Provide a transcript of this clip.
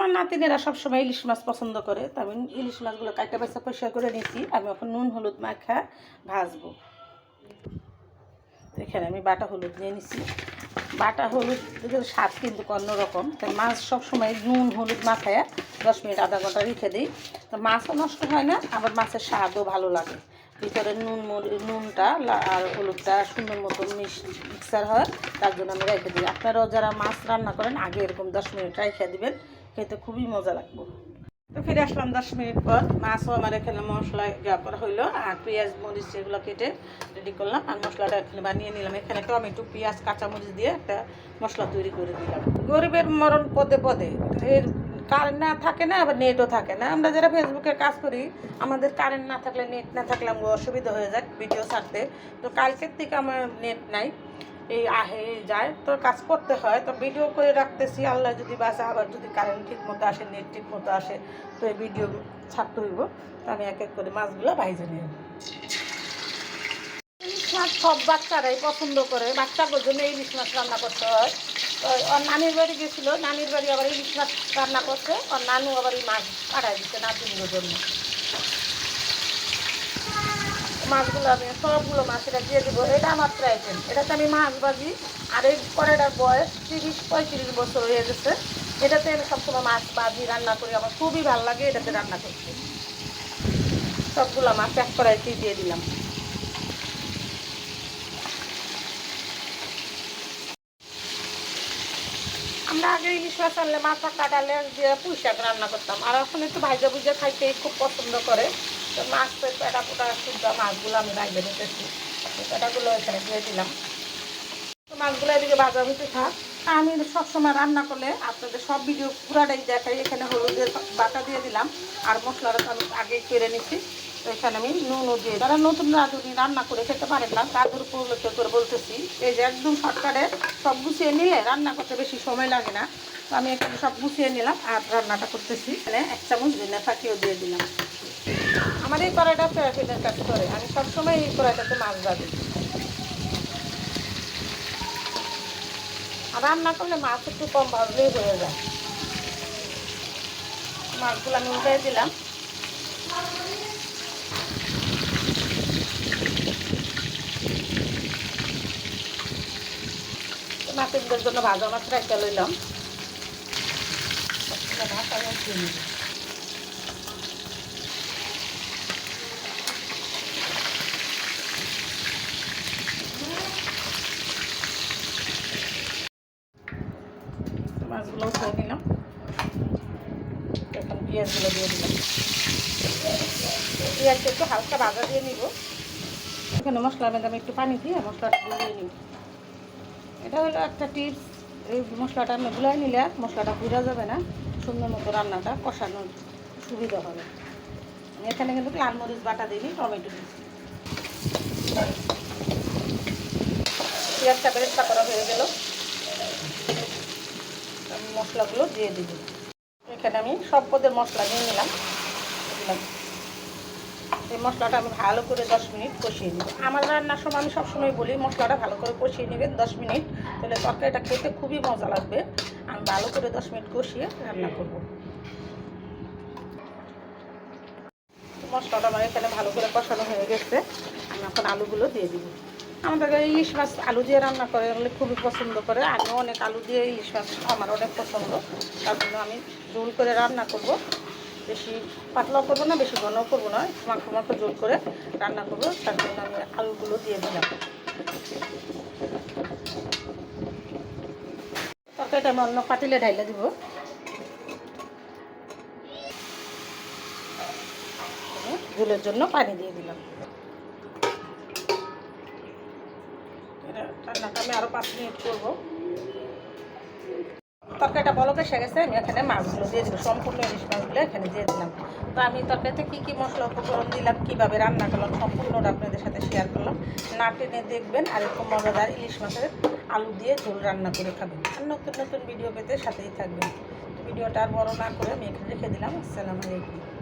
আমার নাতিনেরা সবসময় ইলিশ মাছ পছন্দ করে, তো আমি ইলিশ মাছগুলো কাটা বাছা পরিষ্কার করে নিয়েছি। আমি এখন নুন হলুদ মাখা ভাজবো। এখানে আমি বাটা হলুদ নিয়ে নিচ্ছি। বাটা হলুদের স্বাদ কিন্তু অন্যরকম, তাই মাছ সবসময় নুন হলুদ মাখায় 10 মিনিট আধা ঘন্টা রেখে দিই। তো মাছও নষ্ট হয় না, আবার মাছের স্বাদও ভালো লাগে। ভিতরে নুনটা আর হলুদটা সুন্দর মতো মিক্সার হয়, তার জন্য আমি রেখে দিই। আপনারাও যারা মাছ রান্না করেন আগে এরকম 10 মিনিট রেখে দিবেন, খেতে খুবই মজা লাগবে। তো ফিরে আসলাম 10 মিনিট পর। মাছও আমার এখানে মশলা করা হইলো, আর পেঁয়াজ মরিচ এগুলো কেটে রেডি করলাম। আর মশলাটা এখানে বানিয়ে নিলাম। এখানে টমেটো পেঁয়াজ কাঁচামরিচ দিয়ে একটা মশলা তৈরি করে দিলাম। গরিবের মরণ পদে পদে, এর কারেন্ট না থাকে না, আবার নেটও থাকে না। আমরা যারা ফেসবুকে কাজ করি, আমাদের কারেন্ট না থাকলে নেট না থাকলে আমাকে অসুবিধা হয়ে যায় ভিডিও ছাড়তে। তো কালকের থেকে আমার নেট নাই, এই যায় তো কাজ করতে হয়, তো ভিডিও করে রাখতেছি। আল্লাহ যদি বাসে, আবার যদি কারেন্ট ঠিক মতো আসে, নেট ঠিক মতো আসে, তো এই ভিডিও ছাড়তে হইব। তো আমি এক এক করে মাছগুলো ভাইজে নিব। ইলিশ মাছ সব বাচ্চারাই পছন্দ করে, বাচ্চাদের জন্য ইলিশ মাছ রান্না করতে হয়। তো ওর নানির বাড়ি গেছিলো, নানির বাড়ি আবার ইলিশ মাছ রান্না করছে, ওর নানু আবার এই মাছ পাঠাই দিচ্ছে নাতিদের জন্য। মাছগুলো আমি সবগুলো মাছ এটা দিয়ে দেবো। এটা আমার আইটেম, এটাতে আমি মাছ ভাজি। আর এই কড়াইটার বয়স 30-35 বছর হয়ে গেছে। এটাতে আমি সবসময় মাছ ভাজি রান্না করি, আমার খুবই ভালো লাগে এটাতে রান্না করতে। সবগুলো মাছ এক কড়াইতে দিয়ে দিলাম। আমরা আগে ইলিশ মাছ আনলে মাথা কাটালে দিয়ে পুঁই শাক রান্না করতাম, আর এখন একটু ভাজা ভুজা খাইতে খুব পছন্দ করে। তো মাছ পেটা পোটা শুদ্ধ মাছগুলো আমি রাখবে নিতেছি। পেটাগুলো এখানে দিয়ে দিলাম। তো মাছগুলো এদিকে ভাজা হইতে থাক। আমি সবসময় রান্না করলে আপনাদের সব ভিডিও পুরাটাই দেখাই। এখানে হলুদের বাটা দিয়ে দিলাম, আর মশলাটা আমি আগেই করে নিচ্ছি। তো এখানে আমি নুনও দিয়ে, যারা নতুন রাঁধুনি রান্না করে খেতে পারেন না তাদের উপলক্ষে করে বলতেছি, এই যে একদম শর্টকাটে সব গুছিয়ে নিলে রান্না করতে বেশি সময় লাগে না। তো আমি এখানে সব গুছিয়ে নিলাম আর রান্নাটা করতেছি। এখানে 1 চামচ ধনে ফাটিও দিয়ে দিলাম। আমার এই কড়াইটা ফেরাফিনের কাজ করে, আমি সবসময় এই কড়াইটাতে মাছ ভাজি। আর রান্না করলে মাছ একটু কম ভাজলেই হয়ে যায়। মাছগুলো আমি উল্টে দিলাম। নাতিদের জন্য ভাজা মাছ রেখে লইলাম। ভাত আমি দিয়ে নিব। মাছগুলো উঠে নিলাম। এখন পেঁয়াজগুলো দিয়ে দিলাম। পেঁয়াজটা একটু হালকা ভাজা দিয়ে নিব। এখানে মশলার মধ্যে আমি একটু পানি দিয়ে মশলাটা গুলিয়ে নিব। এটা হলো একটা টিপস, এই মশলাটা আমি গুলাই নিলে মশলাটা ঘুরা যাবে না, সুন্দর মতো রান্নাটা কষানোর সুবিধা হবে। আমি এখানে কিন্তু লাল মরিচ বাটা দিই, টমেটো দিচ্ছি। পেঁয়াজটা বেরেস্তা করা হয়ে গেল, আমি মশলাগুলো দিয়ে দিব। এখানে আমি সব পদের মশলা দিয়ে নিলাম। এই মশলাটা আমি ভালো করে 10 মিনিট কষিয়ে নেব। আমার রান্নার সময় আমি সবসময় বলি মশলাটা ভালো করে কষিয়ে নেবেন 10 মিনিট, তাহলে তরকারিটা খেতে খুবই মজা লাগবে। আমি ভালো করে 10 মিনিট কষিয়ে রান্না করব। মশলাটা আমার এখানে ভালো করে কষানো হয়ে গেছে। আমি এখন আলুগুলো দিয়ে দিব। আমাদের ইলিশ মাছ আলু দিয়ে রান্না করে খুবই পছন্দ করে। আমি অনেক আলু দিয়ে ইলিশ মাছ আমার অনেক পছন্দ, তার জন্য আমি ঝোল করে রান্না করব। বেশি পাতলাও করবো না, বেশি ঘনও করবো না, মাখো মাখো ঝোল করে রান্না করবো। তার জন্য আমি আলুগুলো দিয়ে দিলাম। তরকারিটা আমি অন্য পাতিলে ঢাইলে দিব। ঝোলের জন্য পানি দিয়ে দিলাম। রান্নাটা আমি আরও 5 মিনিট করবো। তরকারিটা বলক এসে গেছে, আমি এখানে মাছগুলো দিয়ে দিব। সম্পূর্ণ ইলিশ মাছগুলো এখানে দিয়ে দিলাম। তো আমি তরকারিতে কী কী মশলা উপকরণ দিলাম, কীভাবে রান্না করলাম, সম্পূর্ণটা আপনাদের সাথে শেয়ার করলাম। না টেনে দেখবেন, আর এরকম মজাদার ইলিশ মাছের আলু দিয়ে ঝোল রান্না করে খাবেন। আর নতুন নতুন ভিডিও পেতে সাথেই থাকবেন। ভিডিওটা আর বড় না করে আমি এখানে রেখে দিলাম। আসসালামু আলাইকুম।